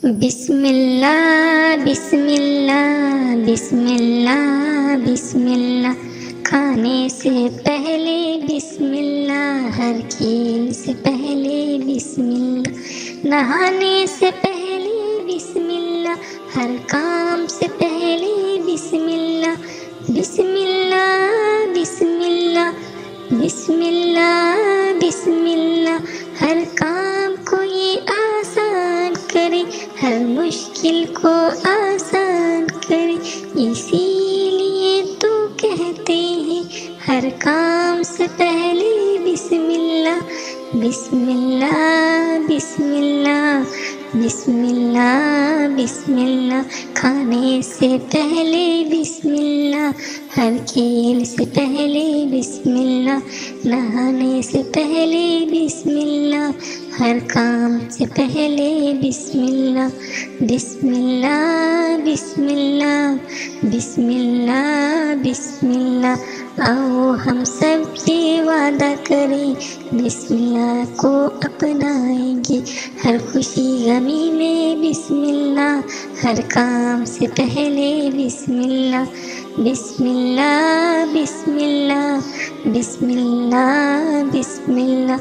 بسم اللہ بسم اللہ بسم اللہ بسم اللہ، کھانے سے پہلے بسم اللہ، ہر کھیل سے پہلے بسم اللہ، نہانے سے پہلے بسم اللہ، ہر کام سے پہلے بسم اللہ، بسم اللہ بسم اللہ بسم اللہ بسم اللہ، ہر کام کو یہ آسان کرے، ہر مشکل کو آسان کرے، اسی لیے تو کہتے ہیں ہر کام سے پہلے بسم اللہ، بسم اللہ بسم اللہ بسم اللہ بسم اللہ، کھانے سے پہلے بسم اللہ، ہر کھیل سے پہلے بسم اللہ، نہانے سے پہلے بسم اللہ، ہر کام سے پہلے بسم اللہ، بسم اللہ بسم اللہ بسم اللہ بسم اللہ، آؤ ہم سب یہ وعدہ کریں، بسم اللہ کو اپنائیں گے، ہر خوشی غمی میں بسم اللہ، ہر کام سے پہلے بسم اللہ، بسم اللہ بسم اللہ بسم اللہ بسم اللہ،